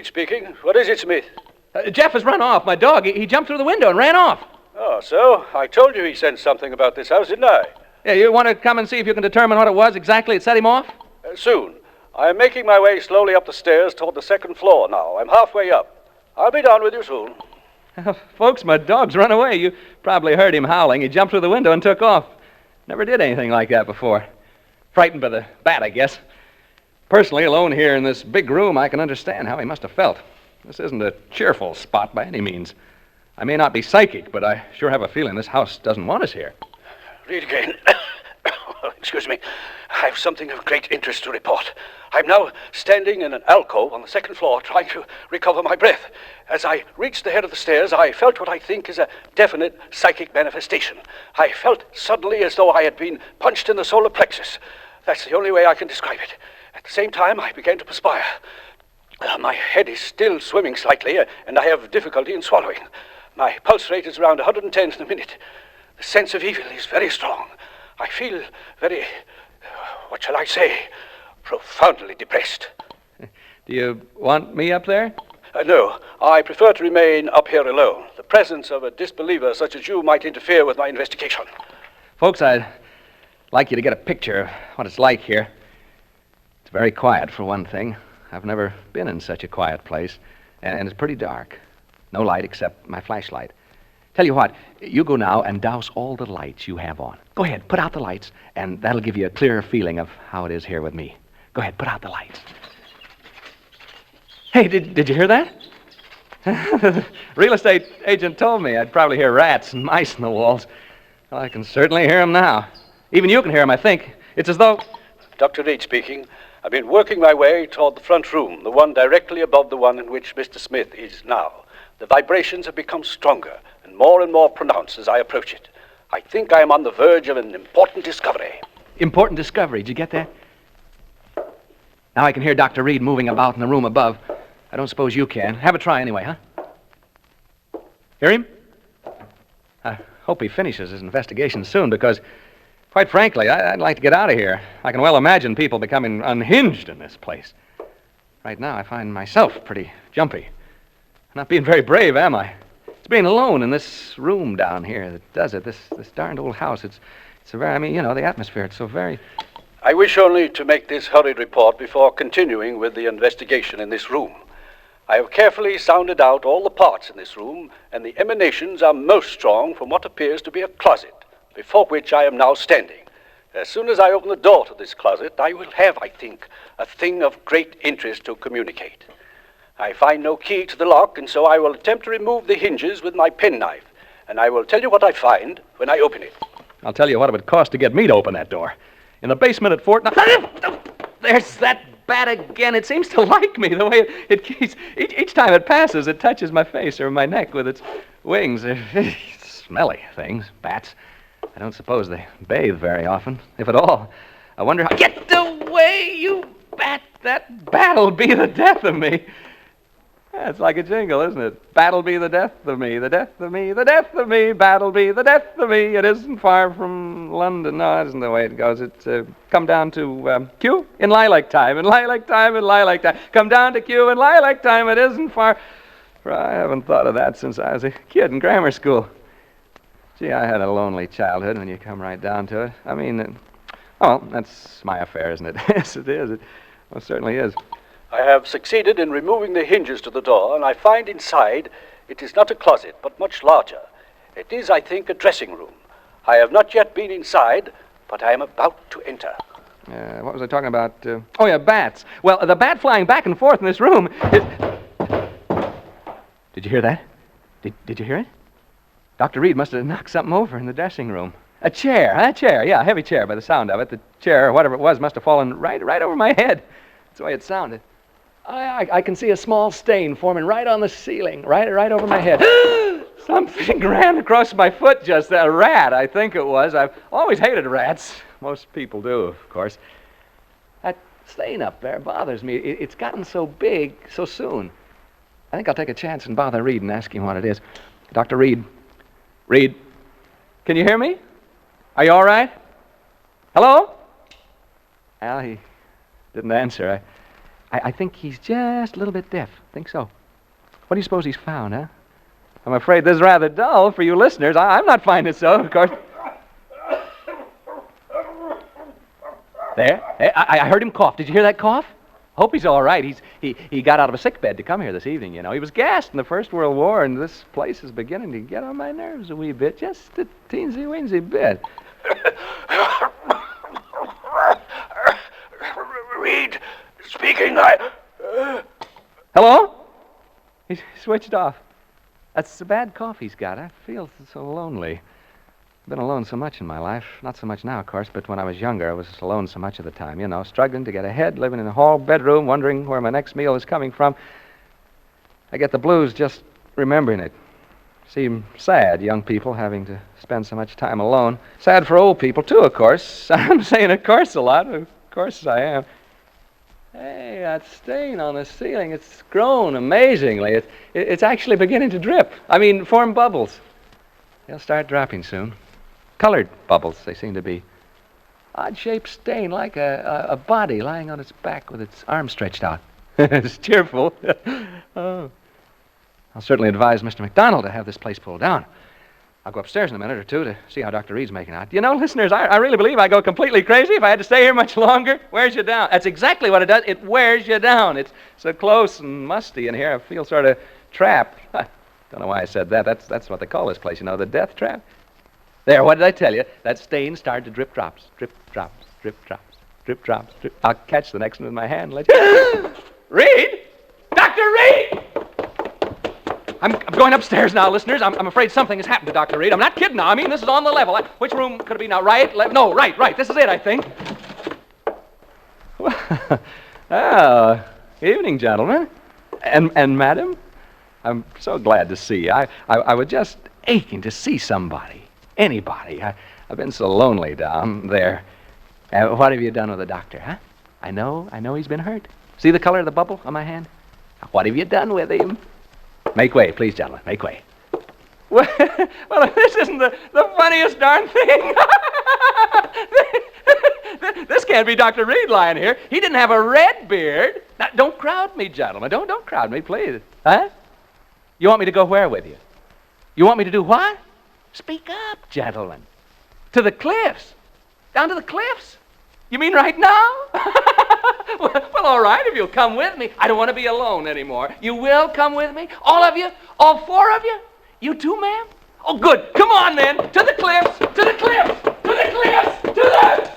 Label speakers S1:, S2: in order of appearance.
S1: Reed speaking. What is it, Smith?
S2: Jeff has run off. My dog, he jumped through the window and ran off.
S1: Oh, so? I told you he sensed something about this house, didn't I?
S2: Yeah, you want to come and see if you can determine what it was exactly that set him off?
S1: Soon. I am making my way slowly up the stairs toward the second floor now. I'm halfway up. I'll be down with you soon.
S2: Folks, my dog's run away. You probably heard him howling. He jumped through the window and took off. Never did anything like that before. Frightened by the bat, I guess. Personally, alone here in this big room, I can understand how he must have felt. This isn't a cheerful spot by any means. I may not be psychic, but I sure have a feeling this house doesn't want us here.
S1: Read again. Excuse me. I have something of great interest to report. I'm now standing in an alcove on the second floor trying to recover my breath. As I reached the head of the stairs, I felt what I think is a definite psychic manifestation. I felt suddenly as though I had been punched in the solar plexus. That's the only way I can describe it. At the same time, I began to perspire. My head is still swimming slightly, and I have difficulty in swallowing. My pulse rate is around 110 in a minute. The sense of evil is very strong. I feel very, what shall I say, profoundly depressed.
S2: Do you want me up there?
S1: No, I prefer to remain up here alone. The presence of a disbeliever such as you might interfere with my investigation.
S2: Folks, I'd like you to get a picture of what it's like here. It's very quiet, for one thing. I've never been in such a quiet place, and it's pretty dark. No light except my flashlight. Tell you what, you go now and douse all the lights you have on. Go ahead, put out the lights, and that'll give you a clearer feeling of how it is here with me. Go ahead, put out the lights. Hey, did you hear that? The real estate agent told me I'd probably hear rats and mice in the walls. Well, I can certainly hear them now. Even you can hear them, I think. It's as though...
S1: Dr. Reed speaking. I've been working my way toward the front room, the one directly above the one in which Mr. Smith is now. The vibrations have become stronger and more pronounced as I approach it. I think I am on the verge of an important discovery.
S2: Important discovery, did you get that? Now I can hear Dr. Reed moving about in the room above. I don't suppose you can. Have a try anyway, huh? Hear him? I hope he finishes his investigation soon, because, quite frankly, I'd like to get out of here. I can well imagine people becoming unhinged in this place. Right now, I find myself pretty jumpy. Not being very brave, am I? It's being alone in this room down here that does it. This darned old house. It's a very, the atmosphere. It's so very...
S1: I wish only to make this hurried report before continuing with the investigation in this room. I have carefully sounded out all the parts in this room, and the emanations are most strong from what appears to be a closet, before which I am now standing. As soon as I open the door to this closet, I will have, I think, a thing of great interest to communicate. I find no key to the lock, and so I will attempt to remove the hinges with my penknife, and I will tell you what I find when I open it.
S2: I'll tell you what it would cost to get me to open that door. In the basement at Fort... There's that bat again. It seems to like me, the way it keeps... Each time it passes, it touches my face or my neck with its wings. They're smelly things, bats. I don't suppose they bathe very often, if at all. I wonder how... Get away, you bat! That bat'll be the death of me. Yeah, it's like a jingle, isn't it? Bat'll be the death of me, the death of me, the death of me, bat'll be the death of me. It isn't far from London. No, that isn't the way it goes. It's come down to Q in lilac time, in lilac time, in lilac time. Come down to Q in lilac time. It isn't far. I haven't thought of that since I was a kid in grammar school. Gee, I had a lonely childhood when you come right down to it. That's my affair, isn't it? Yes, it is. It most certainly is.
S1: I have succeeded in removing the hinges to the door, and I find inside it is not a closet, but much larger. It is, I think, a dressing room. I have not yet been inside, but I am about to enter.
S2: What was I talking about? Bats. Well, the bat flying back and forth in this room is... Did you hear that? Did you hear it? Dr. Reed must have knocked something over in the dressing room. A chair, a heavy chair by the sound of it. The chair, or whatever it was, must have fallen right over my head. That's the way it sounded. I can see a small stain forming right on the ceiling, right over my head. Something ran across my foot just then. A rat, I think it was. I've always hated rats. Most people do, of course. That stain up there bothers me. It's gotten so big so soon. I think I'll take a chance and bother Reed and ask him what it is. Dr. Reed. Reed, can you hear me? Are you all right? Hello? Well, he didn't answer. I think he's just a little bit deaf. Think so. What do you suppose he's found, huh? I'm afraid this is rather dull for you listeners. I'm not finding it so, of course. There. I heard him cough. Did you hear that cough? Hope he's all right. He got out of a sick bed to come here this evening, you know. He was gassed in the First World War, and this place is beginning to get on my nerves a wee bit. Just a teensy-weensy bit.
S1: Reed, speaking,
S2: Hello? He's switched off. That's the bad cough he's got. I feel so lonely. I've been alone so much in my life. Not so much now, of course, but when I was younger, I was alone so much of the time, you know, struggling to get ahead, living in a hall bedroom, wondering where my next meal is coming from. I get the blues just remembering it. Seem sad, young people having to spend so much time alone. Sad for old people, too, of course. I'm saying of course a lot. Of course I am. Hey, that stain on the ceiling, it's grown amazingly. It's actually beginning to drip. I mean, form bubbles. They'll start dropping soon. Colored bubbles, they seem to be. Odd-shaped stain, like a body lying on its back with its arms stretched out. It's cheerful. Oh. I'll certainly advise Mr. McDonald to have this place pulled down. I'll go upstairs in a minute or two to see how Dr. Reed's making out. You know, listeners, I really believe I go completely crazy if I had to stay here much longer. Wears you down. That's exactly what it does. It wears you down. It's so close and musty in here. I feel sort of trapped. Don't know why I said that. That's what they call this place, you know, the death trap. There, what did I tell you? That stain started to drip drops. Drip drops, drip drops, drip drops, drip. I'll catch the next one in my hand and let you... Reed? Dr. Reed! I'm going upstairs now, listeners. I'm afraid something has happened to Dr. Reed. I'm not kidding now. I mean, this is on the level. Which room could it be now? Right? No, right. This is it, I think. Oh, evening, gentlemen. And madam? I'm so glad to see you. I was just aching to see somebody. Anybody. I've been so lonely down there. What have you done with the doctor, huh? I know he's been hurt. See the color of the bubble on my hand? What have you done with him? Make way, please, gentlemen. Make way. Well, this isn't the funniest darn thing. This can't be Dr. Reed lying here. He didn't have a red beard. Now, don't crowd me, gentlemen. Don't crowd me, please. Huh? You want me to go where with you? You want me to do what? Speak up, gentlemen. To the cliffs. Down to the cliffs? You mean right now? Well, all right, if you'll come with me. I don't want to be alone anymore. You will come with me? All of you? All four of you? You too, ma'am? Oh, good. Come on, then. To the cliffs. To the cliffs. To the cliffs. To the...